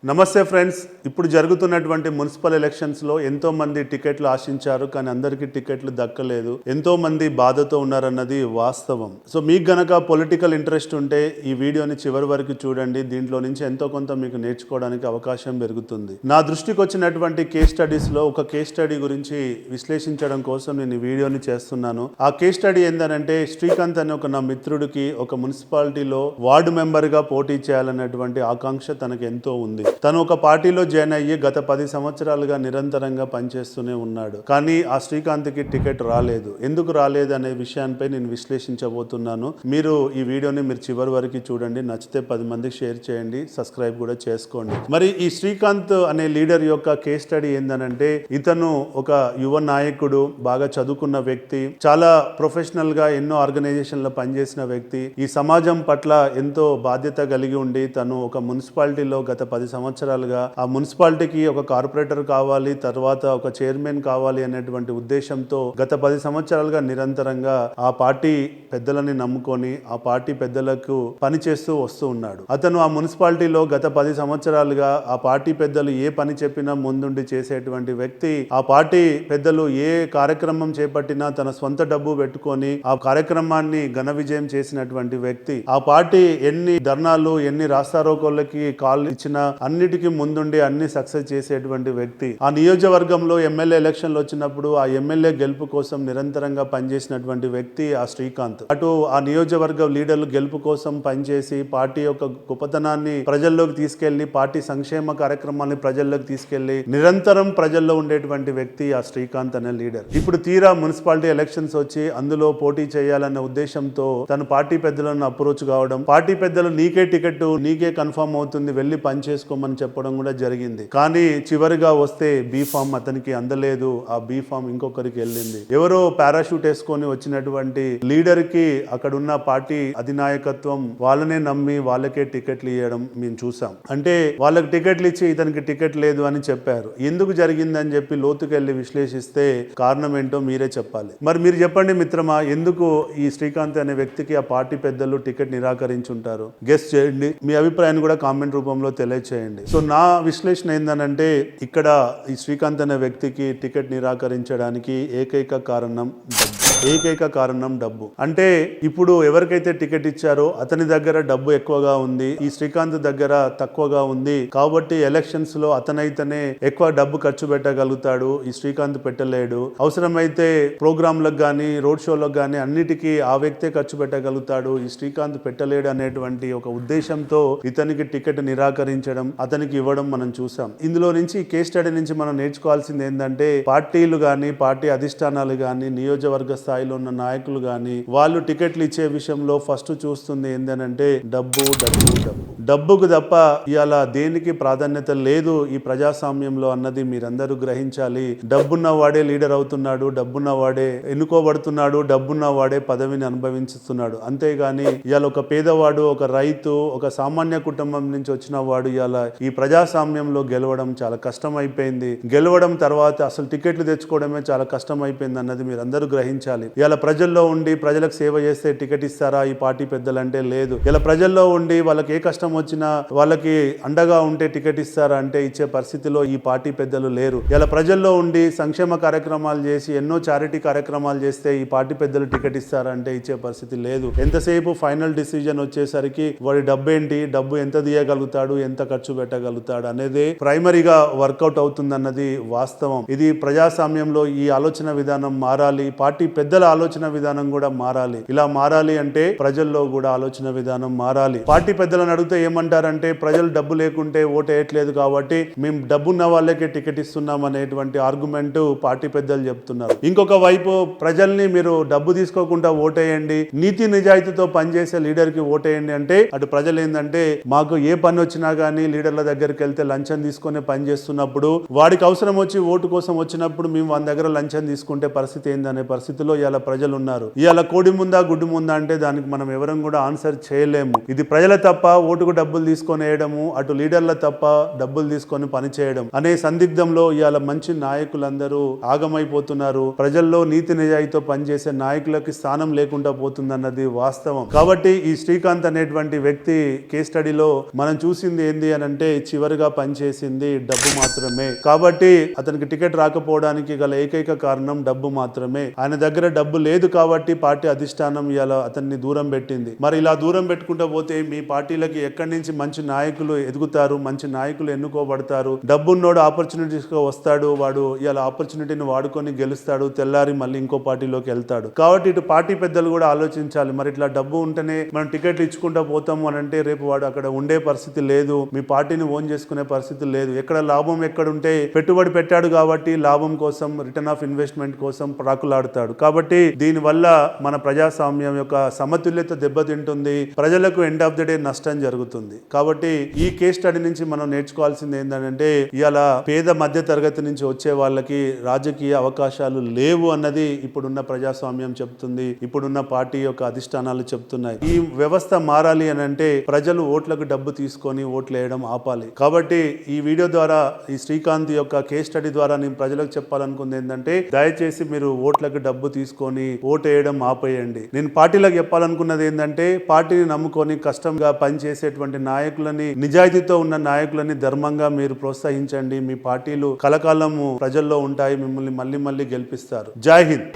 నమస్తే ఫ్రెండ్స్. ఇప్పుడు జరుగుతున్నటువంటి మున్సిపల్ ఎలక్షన్స్లో ఎంతో మంది టికెట్లు ఆశించారు, కానీ అందరికీ టికెట్లు దక్కలేదు. ఎంతో మంది బాధతో ఉన్నారన్నది వాస్తవం. సో మీకు గనక పొలిటికల్ ఇంట్రెస్ట్ ఉంటే ఈ వీడియోని చివరి వరకు చూడండి. దీంట్లో నుంచి ఎంతో కొంత మీకు నేర్చుకోవడానికి అవకాశం పెరుగుతుంది. నా దృష్టికి వచ్చినటువంటి కేస్ స్టడీస్లో ఒక కేస్ స్టడీ గురించి విశ్లేషించడం కోసం నేను ఈ వీడియోని చేస్తున్నాను. ఆ కేస్ స్టడీ ఏంటంటే, శ్రీకాంత్ అనే ఒక నా మిత్రుడికి ఒక మున్సిపాలిటీలో వార్డు మెంబర్గా పోటీ చేయాలన్నటువంటి ఆకాంక్ష తనకు ఎంతో ఉంది. తను ఒక పార్టీలో జాయిన్ అయ్యి గత 10 సంవత్సరాలుగా నిరంతరంగా పనిచేస్తూనే ఉన్నాడు. కానీ ఆ శ్రీకాంత్కి టికెట్ రాలేదు. ఎందుకు రాలేదు అనే విషయాన్పై నేను విశ్లేషించబోతున్నాను. మీరు ఈ వీడియోని చివరి వరకు చూడండి. నచ్చితే 10 మందికి షేర్ చేయండి, సబ్స్క్రైబ్ కూడా చేసుకోండి. మరి ఈ శ్రీకాంత్ అనే లీడర్ యొక్క కేస్ స్టడీ ఏందనంటే, ఇతను ఒక యువ నాయకుడు, బాగా చదువుకున్న వ్యక్తి, చాలా ప్రొఫెషనల్ గా ఎన్నో ఆర్గనైజేషన్లో పనిచేసిన వ్యక్తి, ఈ సమాజం పట్ల ఎంతో బాధ్యత కలిగి ఉండి తను ఒక మున్సిపాలిటీలో గత 10 సంవత్సరాలుగా ఆ మున్సిపాలిటీకి ఒక కార్పొరేటర్ కావాలి, తర్వాత ఒక చైర్మన్ కావాలి అనేటువంటి ఉద్దేశంతో గత 10 సంవత్సరాలుగా నిరంతరంగా ఆ పార్టీ పెద్దలని నమ్ముకొని ఆ పార్టీ పెద్దలకు పనిచేస్తూ వస్తూ ఉన్నాడు. అతను ఆ మున్సిపాలిటీలో గత 10 సంవత్సరాలుగా ఆ పార్టీ పెద్దలు ఏ పని చెప్పినా ముందుండి చేసేటువంటి వ్యక్తి. ఆ పార్టీ పెద్దలు ఏ కార్యక్రమం చేపట్టినా తన సొంత డబ్బు పెట్టుకొని ఆ కార్యక్రమాన్ని ఘన విజయం చేసినటువంటి వ్యక్తి. ఆ పార్టీ ఎన్ని ధర్నాలు, ఎన్ని రాస్తారోకోళ్ళకి కాల్ ఇచ్చినా అన్నిటికీ ముందుండి అన్ని సక్సెస్ చేసేటువంటి వ్యక్తి. ఆ నియోజకవర్గంలో ఎమ్మెల్యే ఎలక్షన్లు వచ్చినప్పుడు ఆ ఎమ్మెల్యే గెలుపు కోసం నిరంతరంగా పనిచేసినటువంటి వ్యక్తి ఆ శ్రీకాంత్. అటు ఆ నియోజకవర్గ లీడర్లు గెలుపు కోసం పనిచేసి పార్టీ యొక్క గొప్పతనాన్ని ప్రజల్లోకి తీసుకెళ్లి, పార్టీ సంక్షేమ కార్యక్రమాన్ని ప్రజల్లోకి తీసుకెళ్లి నిరంతరం ప్రజల్లో ఉండేటువంటి వ్యక్తి ఆ శ్రీకాంత్ అనే లీడర్. ఇప్పుడు తీరా మున్సిపాలిటీ ఎలక్షన్స్ వచ్చి అందులో పోటీ చేయాలన్న ఉద్దేశంతో తను పార్టీ పెద్దలను అప్రోచ్ కావడం, పార్టీ పెద్దలు నీకే టికెట్, నీకే కన్ఫర్మ్ అవుతుంది, వెళ్ళి పని చేసుకోమని చెప్పడం కూడా జరిగింది. కానీ చివరిగా వస్తే బీ ఫామ్ అతనికి అందలేదు. ఆ బీ ఫామ్ ఇంకొకరికి వెళ్ళింది. ఎవరో పారాషూట్ వేసుకొని వచ్చినటువంటి లీడర్ కి అక్కడున్న పార్టీ అధినాయకత్వం వాళ్ళనే నమ్మి వాళ్ళకే టికెట్లు ఇవ్వడం మేము చూసాం. అంటే వాళ్ళకి టికెట్లు ఇచ్చి ఇతనికి టికెట్ లేదు అని చెప్పారు. ఎందుకు జరిగిందని చెప్పి లోతుకెళ్ళి విశ్లేషిస్తే కారణం ఏంటో మీరే చెప్పాలి. మరి మీరు చెప్పండి మిత్రమా, ఎందుకు ఈ శ్రీకాంత్ అనే వ్యక్తికి ఆ పార్టీ పెద్దలు టికెట్ నిరాకరించుంటారు? గెస్ చేయండి. మీ అభిప్రాయాన్ని కూడా కామెంట్ రూపంలో తెలియచేయండి. సో నా విశ్లేషణ ఏందనంటే, ఇక్కడ ఈ శ్రీకాంత్ అనే వ్యక్తికి టికెట్ నిరాకరించడానికి ఏకైక కారణం డబ్బు. అంటే ఇప్పుడు ఎవరికైతే టికెట్ ఇచ్చారో అతని దగ్గర డబ్బు ఎక్కువగా ఉంది, ఈ శ్రీకాంత్ దగ్గర తక్కువగా ఉంది. కాబట్టి ఎలక్షన్స్ లో అతనైతేనే ఎక్కువ డబ్బు ఖర్చు పెట్టగలుగుతాడు, ఈ శ్రీకాంత్ పెట్టలేడు. అవసరమైతే ప్రోగ్రాంలకు కానీ రోడ్ షోలకు కానీ అన్నిటికీ ఆ వ్యక్తే ఖర్చు పెట్టగలుగుతాడు, ఈ శ్రీకాంత్ పెట్టలేడు అనేటువంటి ఒక ఉద్దేశంతో ఇతనికి టికెట్ నిరాకరించడం, అతనికి ఇవ్వడం మనం చూసాం. ఇందులో నుంచి కేస్ స్టడీ నుంచి మనం నేర్చుకోవాల్సింది ఏంటంటే, పార్టీలు కానీ పార్టీ అధిష్టానాలు కానీ నియోజకవర్గ స్థాయిలో ఉన్న నాయకులు కానీ వాళ్ళు టికెట్లు ఇచ్చే విషయంలో ఫస్ట్ చూస్తుంది ఏంటంటే డబ్బుకు తప్ప ఇవాళ దేనికి ప్రాధాన్యత లేదు ఈ ప్రజాస్వామ్యంలో అన్నది మీరందరూ గ్రహించాలి. డబ్బున్న వాడే లీడర్ అవుతున్నాడు, డబ్బున్న వాడే ఎన్నుకోబడుతున్నాడు, డబ్బున్న వాడే పదవిని అనుభవిస్తున్నాడు. అంతేగాని ఇవాళ ఒక పేదవాడు, ఒక రైతు, ఒక సామాన్య కుటుంబం నుంచి వచ్చిన వాడు ఇవాళ ఈ ప్రజాస్వామ్యంలో గెలవడం చాలా కష్టం అయిపోయింది. గెలవడం తర్వాత అసలు టికెట్లు తెచ్చుకోవడమే చాలా కష్టం అయిపోయింది అన్నది మీరు అందరూ గ్రహించాలి. ఇలా ప్రజల్లో ఉండి ప్రజలకు సేవ చేస్తే టికెట్ ఇస్తారా ఈ పార్టీ పెద్దలు అంటే లేదు. ఇలా ప్రజల్లో ఉండి వాళ్ళకి ఏ కష్టం వచ్చినా వాళ్ళకి అండగా ఉంటే టికెట్ ఇస్తారా అంటే ఇచ్చే పరిస్థితిలో ఈ పార్టీ పెద్దలు లేరు. ఇలా ప్రజల్లో ఉండి సంక్షేమ కార్యక్రమాలు చేసి ఎన్నో చారిటీ కార్యక్రమాలు చేస్తే ఈ పార్టీ పెద్దలు టికెట్ ఇస్తారా అంటే ఇచ్చే పరిస్థితి లేదు. ఎంతసేపు ఫైనల్ డిసిజన్ వచ్చేసరికి వాడి డబ్బు ఏంటి, డబ్బు ఎంత తీయగలుగుతాడు, ఎంత ఖర్చు పెట్టగలుగుతాడు అనేది ప్రైమరీగా వర్కౌట్ అవుతుందన్నది వాస్తవం. ఇది ప్రజాస్వామ్యంలో ఈ ఆలోచన విధానం మారాలి, పార్టీ పెద్దల ఆలోచన విధానం కూడా మారాలి. ఇలా మారాలి అంటే ప్రజల్లో కూడా ఆలోచన విధానం మారాలి. పార్టీ పెద్దలను అడిగితే ఏమంటారంటే, ప్రజలు డబ్బు లేకుంటే ఓటు వేయట్లేదు కాబట్టి మేము డబ్బున్న వాళ్ళకే టికెట్ ఇస్తున్నాం అనేటువంటి ఆర్గ్యుమెంట్ పార్టీ పెద్దలు చెప్తున్నారు. ఇంకొక వైపు ప్రజల్ని మీరు డబ్బు తీసుకోకుండా ఓటేయండి, నీతి నిజాయితీతో పనిచేసే లీడర్ కి ఓటేయండి అంటే అటు ప్రజలు ఏంటంటే, మాకు ఏ పని వచ్చినా గానీ లీడర్ల దగ్గరికి వెళ్తే లంచం తీసుకునే పని చేస్తున్నప్పుడు, వాడికి అవసరం వచ్చి ఓటు కోసం వచ్చినప్పుడు మేము వాళ్ళ దగ్గర లంచం తీసుకుంటే పరిస్థితి ఏందనే పరిస్థితిలో ఇవాళ ప్రజలు ఉన్నారు. ఇవాళ కోడి ముందా గుడ్డు ముందా అంటే దానికి మనం ఎవరం కూడా ఆన్సర్ చేయలేము. ఇది ప్రజల తప్ప ఓటుకు డబ్బులు తీసుకొని వేయడము, అటు లీడర్ల తప్ప డబ్బులు తీసుకొని పని చేయడం అనే సందిగ్ధంలో ఇవాళ మంచి నాయకులందరూ ఆగమైపోతున్నారు. ప్రజల్లో నీతి నిజాయితీతో పనిచేసే నాయకులకి స్థానం లేకుండా పోతుందన్నది వాస్తవం. కాబట్టి ఈ శ్రీకాంత్ అనేటువంటి వ్యక్తి కేస్ స్టడీలో మనం చూసింది ఏంది అని అంటే చివరిగా పనిచేసింది డబ్బు మాత్రమే. కాబట్టి అతనికి టికెట్ రాకపోవడానికి గల ఏకైక కారణం డబ్బు మాత్రమే. ఆయన దగ్గర డబ్బు లేదు కాబట్టి పార్టీ అధిష్టానం ఇలా అతన్ని దూరం పెట్టింది. మరి ఇలా దూరం పెట్టుకుంటూ పోతే మీ పార్టీలకి ఎక్కడి నుంచి మంచి నాయకులు ఎదుగుతారు, మంచి నాయకులు ఎన్నుకోబడతారు? డబ్బున్నోడు ఆపర్చునిటీస్ గా వస్తాడు, వాడు ఇలా ఆపర్చునిటీని వాడుకొని గెలుస్తాడు, తెల్లారి మళ్ళీ ఇంకో పార్టీలోకి వెళ్తాడు. కాబట్టి ఇటు పార్టీ పెద్దలు కూడా ఆలోచించాలి. మరి ఇట్లా డబ్బు ఉంటేనే మనం టికెట్లు ఇచ్చుకుంటూ పోతాము అని అంటే రేపు వాడు అక్కడ ఉండే పరిస్థితి లేదు, మీ పార్టీని ఓన్ చేసుకునే పరిస్థితి లేదు. ఎక్కడ లాభం ఎక్కడ ఉంటే పెట్టుబడి పెట్టాడు కాబట్టి లాభం కోసం, రిటర్న్ ఆఫ్ ఇన్వెస్ట్మెంట్ కోసం ప్రాకులాడుతాడు. కాబట్టి దీనివల్ల మన ప్రజాస్వామ్యం యొక్క సమతుల్యత దెబ్బతింటుంది, ప్రజలకు ఎండ్ ఆఫ్ ది డే నష్టం జరుగుతుంది. కాబట్టి ఈ కేస్ స్టడీ నుంచి మనం నేర్చుకోవాల్సింది ఏంటంటే ఇవాళ పేద మధ్య తరగతి నుంచి వచ్చే వాళ్ళకి రాజకీయ అవకాశాలు లేవు అన్నది ఇప్పుడున్న ప్రజాస్వామ్యం చెప్తుంది, ఇప్పుడున్న పార్టీ యొక్క అధిష్టానాలు చెప్తున్నాయి. ఈ వ్యవస్థ మారాలి అని అంటే ప్రజలు ఓట్లకు డబ్బు తీసుకొని ఓట్లు వేయడం ఆపాలి. కాబట్టి ఈ వీడియో ద్వారా, ఈ శ్రీకాంత్ యొక్క కేస్ స్టడీ ద్వారా నేను ప్రజలకు చెప్పాలనుకుంది ఏంటంటే దయచేసి మీరు ఓట్లకు డబ్బు తీసుకొని ఓటు వేయడం ఆపేయండి. నేను పార్టీలకు చెప్పాలనుకున్నది ఏంటంటే పార్టీని నమ్ముకొని కష్టంగా పనిచేసేటువంటి నాయకులని, నిజాయితీతో ఉన్న నాయకులని ధర్మంగా మీరు ప్రోత్సహించండి. మీ పార్టీలు కలకాలము ప్రజల్లో ఉంటాయి, మిమ్మల్ని మళ్ళీ మళ్ళీ గెలిపిస్తారు. జై హింద్.